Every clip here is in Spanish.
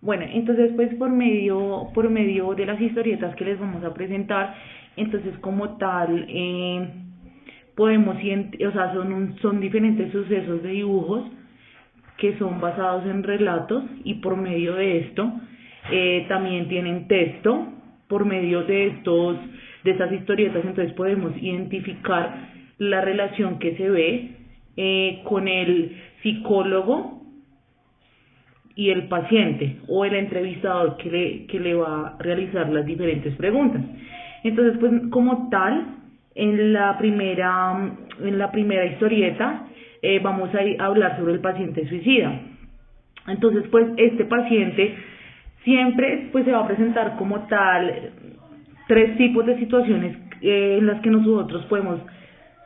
Bueno, entonces pues por medio de las historietas que les vamos a presentar, entonces como tal, o sea, son diferentes sucesos de dibujos que son basados en relatos, y por medio de esto también tienen texto. Por medio de estas historietas entonces podemos identificar la relación que se ve con el psicólogo y el paciente o el entrevistador que le va a realizar las diferentes preguntas. Entonces, pues como tal, en la primera historieta vamos a hablar sobre el paciente suicida. Entonces, pues este paciente siempre pues se va a presentar como tal tres tipos de situaciones en las que nosotros podemos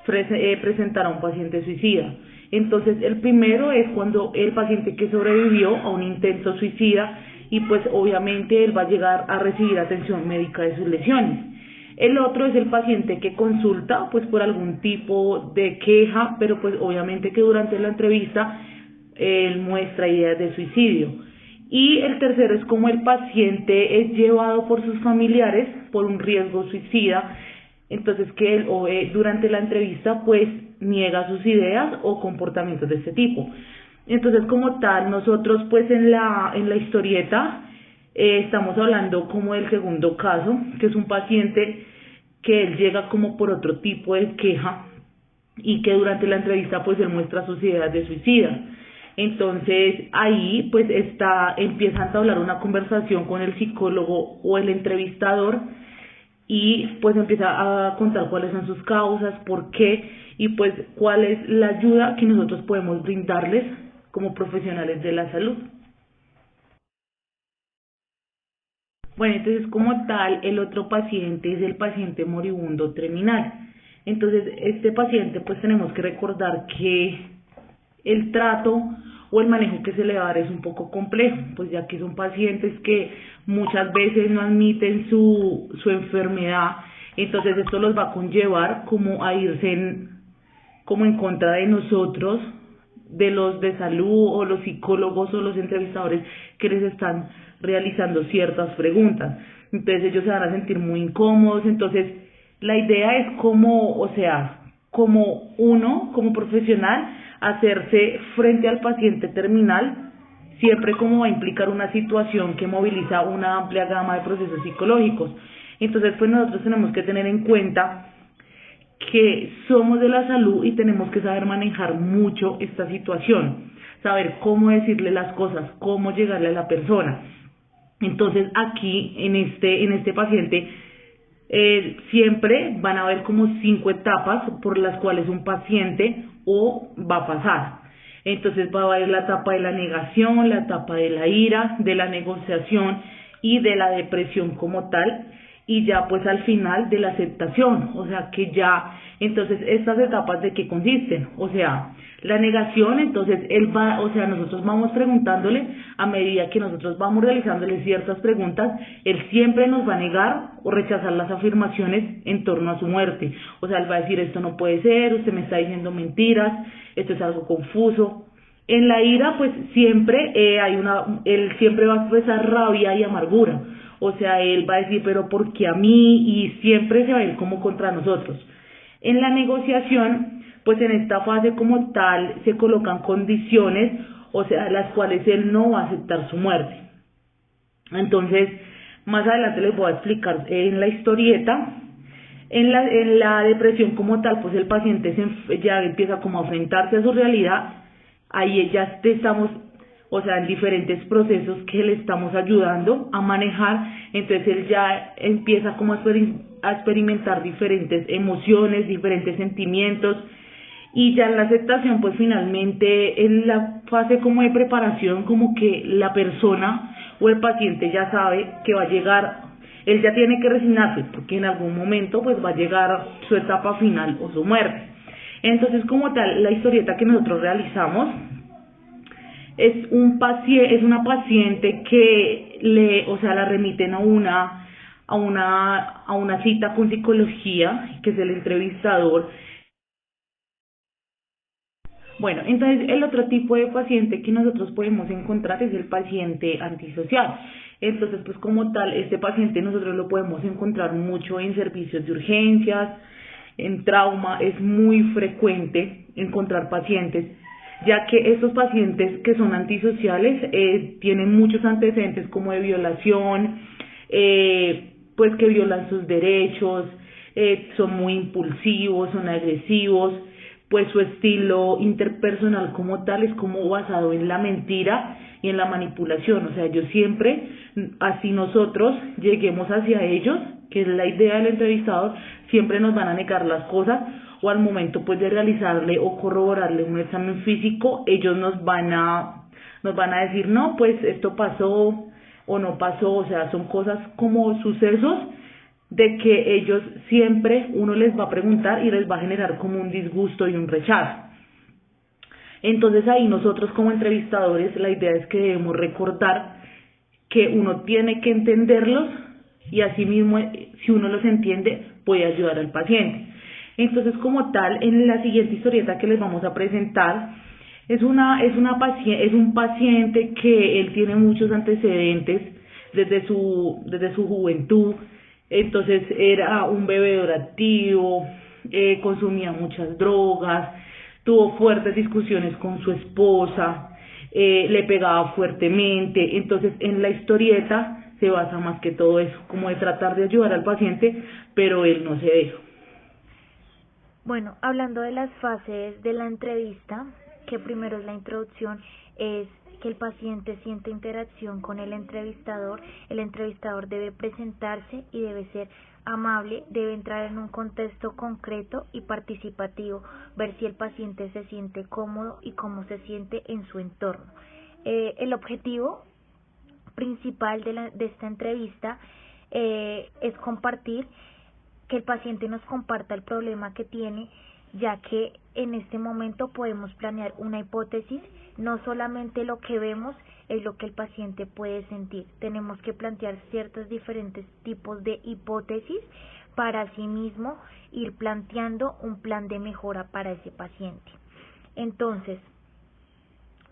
presentar a un paciente suicida. Entonces, el primero es cuando el paciente que sobrevivió a un intento suicida, y pues obviamente él va a llegar a recibir atención médica de sus lesiones. El otro es el paciente que consulta pues por algún tipo de queja, pero pues obviamente que durante la entrevista él muestra ideas de suicidio. Y el tercero es como el paciente es llevado por sus familiares por un riesgo suicida, entonces que él durante la entrevista pues niega sus ideas o comportamientos de este tipo. Entonces, como tal, nosotros pues en la historieta estamos hablando como del segundo caso, que es un paciente que él llega como por otro tipo de queja, y que durante la entrevista pues él muestra sus ideas de suicida. Entonces ahí pues empieza a entablar una conversación con el psicólogo o el entrevistador, y pues empieza a contar cuáles son sus causas, por qué, y pues cuál es la ayuda que nosotros podemos brindarles como profesionales de la salud. Bueno, entonces como tal, el otro paciente es el paciente moribundo terminal. Entonces, este paciente pues tenemos que recordar que el trato o el manejo que se le va a dar es un poco complejo, pues ya que son pacientes que muchas veces no admiten su enfermedad. Entonces esto los va a conllevar como a irse como en contra de nosotros, de los de salud o los psicólogos o los entrevistadores que les están realizando ciertas preguntas. Entonces ellos se van a sentir muy incómodos. Entonces la idea es como, o sea, como uno, como profesional, hacerse frente al paciente terminal, siempre como va a implicar una situación que moviliza una amplia gama de procesos psicológicos. Entonces pues nosotros tenemos que tener en cuenta que somos de la salud y tenemos que saber manejar mucho esta situación, saber cómo decirle las cosas, cómo llegarle a la persona. Entonces aquí en este paciente siempre van a haber como 5 etapas por las cuales un paciente va a pasar. Entonces va a haber la etapa de la negación, la etapa de la ira, de la negociación y de la depresión como tal, y ya pues al final de la aceptación. O sea que ya, entonces estas etapas, ¿de qué consisten? O sea, la negación, entonces él va, o sea, nosotros vamos preguntándole, a medida que nosotros vamos realizándole ciertas preguntas, él siempre nos va a negar o rechazar las afirmaciones en torno a su muerte. O sea, él va a decir: esto no puede ser, usted me está diciendo mentiras, esto es algo confuso. En la ira, pues siempre él siempre va a expresar rabia y amargura. O sea, él va a decir: pero ¿por qué a mí? Y siempre se va a ir como contra nosotros. En la negociación, pues en esta fase como tal se colocan condiciones, o sea, las cuales él no va a aceptar su muerte. Entonces, más adelante les voy a explicar en la historieta. En la depresión como tal, pues el paciente ya empieza como a enfrentarse a su realidad. Ahí ya estamos, o sea, en diferentes procesos que le estamos ayudando a manejar. Entonces él ya empieza como a experimentar diferentes emociones, diferentes sentimientos, y ya en la aceptación pues finalmente en la fase como de preparación, como que la persona o el paciente ya sabe que va a llegar, él ya tiene que resignarse porque en algún momento pues va a llegar su etapa final o su muerte. Entonces, como tal, la historieta que nosotros realizamos es una paciente que o sea, la remiten a una cita con psicología, que es el entrevistador. Bueno, entonces el otro tipo de paciente que nosotros podemos encontrar es el paciente antisocial. Entonces, pues como tal, este paciente nosotros lo podemos encontrar mucho en servicios de urgencias, en trauma. Es muy frecuente encontrar pacientes, ya que estos pacientes que son antisociales tienen muchos antecedentes como de violación, pues que violan sus derechos, son muy impulsivos, son agresivos, pues su estilo interpersonal como tal es como basado en la mentira y en la manipulación. O sea, ellos siempre, así nosotros lleguemos hacia ellos, que es la idea del entrevistador, siempre nos van a negar las cosas, o al momento pues de realizarle o corroborarle un examen físico, ellos nos van a decir, no, pues esto pasó o no pasó. O sea, son cosas como sucesos de que ellos siempre, uno les va a preguntar y les va a generar como un disgusto y un rechazo. Entonces ahí nosotros como entrevistadores la idea es que debemos recordar que uno tiene que entenderlos, y asimismo si uno los entiende puede ayudar al paciente. Entonces, como tal, en la siguiente historieta que les vamos a presentar es un paciente que él tiene muchos antecedentes desde su juventud. Entonces era un bebedor activo, consumía muchas drogas, tuvo fuertes discusiones con su esposa, le pegaba fuertemente. Entonces en la historieta se basa más que todo eso, como de tratar de ayudar al paciente, pero él no se deja. Bueno, hablando de las fases de la entrevista, que primero es la introducción, es que el paciente siente interacción con el entrevistador debe presentarse y debe ser amable, debe entrar en un contexto concreto y participativo, ver si el paciente se siente cómodo y cómo se siente en su entorno. El objetivo principal de esta entrevista es compartir, que el paciente nos comparta el problema que tiene, ya que en este momento podemos planear una hipótesis. No solamente lo que vemos es lo que el paciente puede sentir, tenemos que plantear ciertos diferentes tipos de hipótesis para así mismo ir planteando un plan de mejora para ese paciente. Entonces,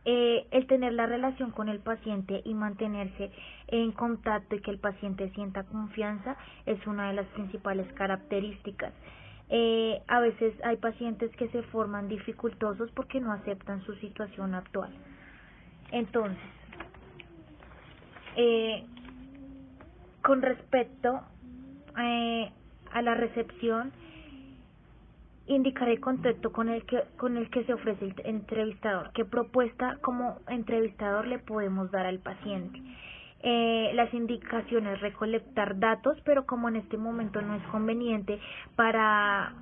el tener la relación con el paciente y mantenerse en contacto y que el paciente sienta confianza es una de las principales características. A veces hay pacientes que se forman dificultosos porque no aceptan su situación actual. Entonces, con respecto a la recepción, indicar el contexto con el que se ofrece el entrevistador. ¿Qué propuesta como entrevistador le podemos dar al paciente? Las indicaciones, recolectar datos, pero como en este momento no es conveniente para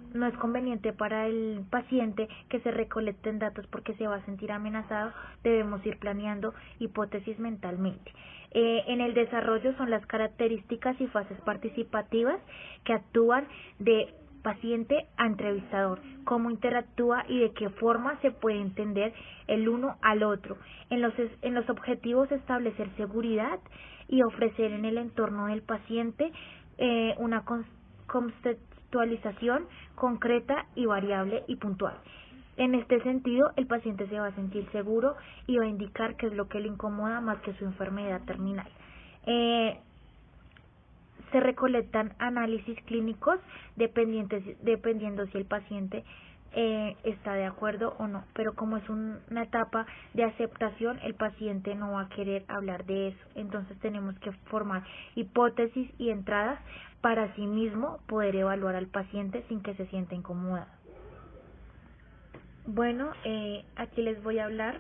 el paciente que se recolecten datos porque se va a sentir amenazado, debemos ir planeando hipótesis mentalmente. En el desarrollo son las características y fases participativas que actúan de paciente a entrevistador, cómo interactúa y de qué forma se puede entender el uno al otro. En los objetivos, establecer seguridad y ofrecer en el entorno del paciente una contextualización concreta y variable y puntual. En este sentido, el paciente se va a sentir seguro y va a indicar qué es lo que le incomoda más que su enfermedad terminal. Se recolectan análisis clínicos dependiendo si el paciente está de acuerdo o no, pero como es una etapa de aceptación, el paciente no va a querer hablar de eso. Entonces tenemos que formar hipótesis y entradas para así mismo poder evaluar al paciente sin que se sienta incomodado. Bueno, aquí les voy a hablar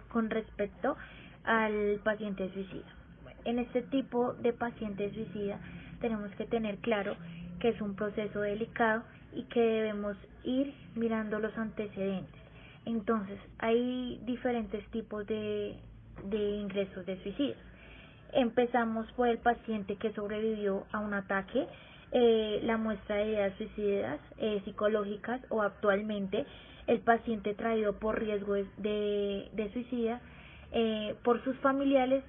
con respecto al paciente suicida. En este tipo de paciente suicida tenemos que tener claro que es un proceso delicado y que debemos ir mirando los antecedentes. Entonces, hay diferentes tipos de ingresos de suicidio. Empezamos por el paciente que sobrevivió a un ataque, la muestra de ideas suicidas psicológicas, o actualmente el paciente traído por riesgo de suicida por sus familiares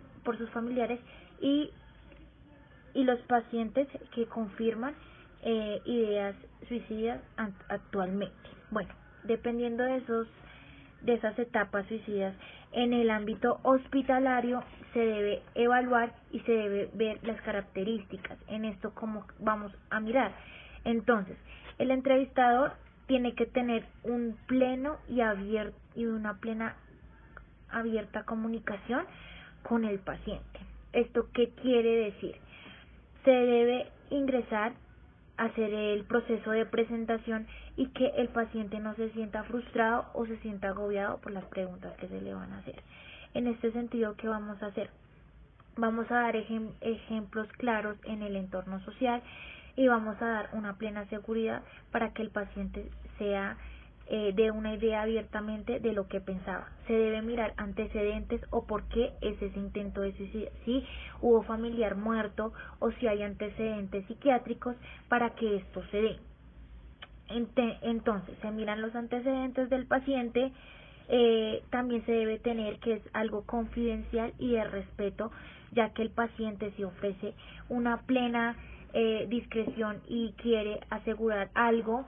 y los pacientes que confirman ideas suicidas actualmente. Bueno, dependiendo de de esas etapas suicidas en el ámbito hospitalario, se debe evaluar y se debe ver las características. En esto, ¿cómo vamos a mirar? Entonces, el entrevistador tiene que tener un pleno y una plena abierta comunicación con el paciente. ¿Esto qué quiere decir? Se debe ingresar, hacer el proceso de presentación y que el paciente no se sienta frustrado o se sienta agobiado por las preguntas que se le van a hacer. En este sentido, ¿qué vamos a hacer? Vamos a dar ejemplos claros en el entorno social y vamos a dar una plena seguridad para que el paciente sea dé una idea abiertamente de lo que pensaba. Se debe mirar antecedentes o por qué es ese intento de suicidio, si hubo familiar muerto o si hay antecedentes psiquiátricos para que esto se dé. Entonces, se miran los antecedentes del paciente. También se debe tener que es algo confidencial y de respeto, ya que el paciente, si ofrece una plena discreción y quiere asegurar algo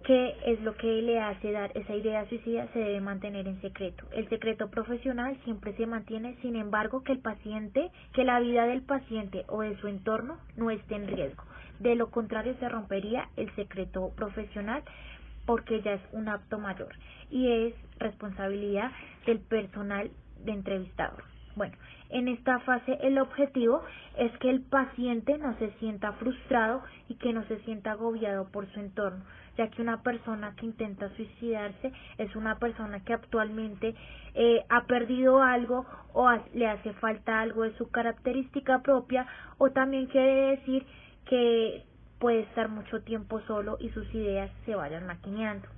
que es lo que le hace dar esa idea suicida, se debe mantener en secreto. El secreto profesional siempre se mantiene, sin embargo, que la vida del paciente o de su entorno no esté en riesgo. De lo contrario, se rompería el secreto profesional porque ya es un acto mayor y es responsabilidad del personal de entrevistador. Bueno, en esta fase el objetivo es que el paciente no se sienta frustrado y que no se sienta agobiado por su entorno, ya que una persona que intenta suicidarse es una persona que actualmente ha perdido algo o le hace falta algo de su característica propia, o también quiere decir que puede estar mucho tiempo solo y sus ideas se vayan maquineando.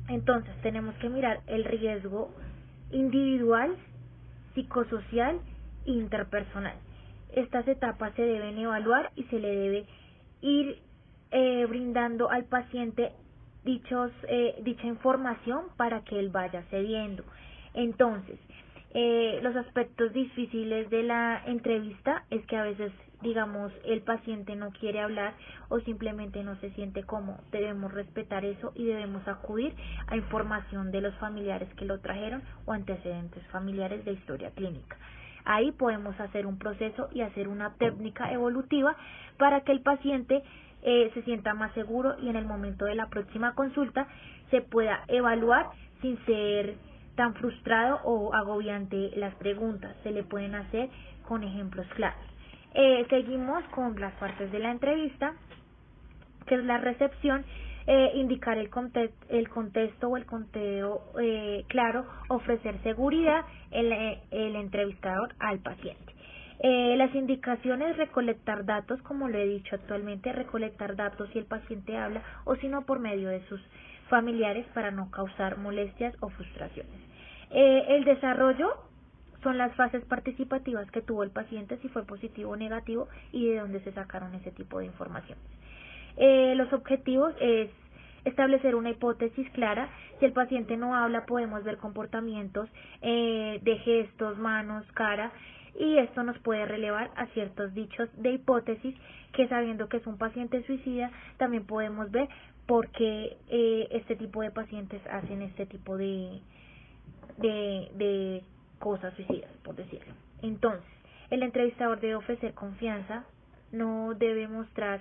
Entonces tenemos que mirar el riesgo individual, psicosocial e interpersonal. Estas etapas se deben evaluar y se le debe ir brindando al paciente dicha información para que él vaya cediendo. Entonces, los aspectos difíciles de la entrevista es que a veces, digamos, el paciente no quiere hablar o simplemente no se siente cómodo. Debemos respetar eso y debemos acudir a información de los familiares que lo trajeron o antecedentes familiares de historia clínica. Ahí podemos hacer un proceso y hacer una técnica evolutiva para que el paciente se sienta más seguro y en el momento de la próxima consulta se pueda evaluar sin ser tan frustrado o agobiante las preguntas. Se le pueden hacer con ejemplos claros. Seguimos con las partes de la entrevista, que es la recepción, indicar el contexto o el conteo claro, ofrecer seguridad el entrevistador al paciente. Las indicaciones, recolectar datos, como lo he dicho actualmente, recolectar datos si el paciente habla o si no por medio de sus familiares para no causar molestias o frustraciones. El desarrollo son las fases participativas que tuvo el paciente, si fue positivo o negativo y de dónde se sacaron ese tipo de informaciones. Los objetivos es establecer una hipótesis clara. Si el paciente no habla, podemos ver comportamientos de gestos, manos, cara, y esto nos puede relevar a ciertos dichos de hipótesis que, sabiendo que es un paciente suicida, también podemos ver por qué este tipo de pacientes hacen este tipo de cosas suicidas, por decirlo. Entonces, el entrevistador debe ofrecer confianza, no debe mostrar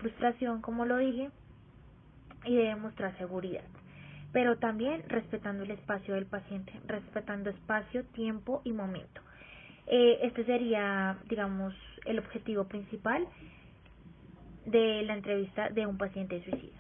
frustración, como lo dije, y debe mostrar seguridad, pero también respetando el espacio del paciente, respetando espacio, tiempo y momento. Este sería, digamos, el objetivo principal de la entrevista de un paciente suicida.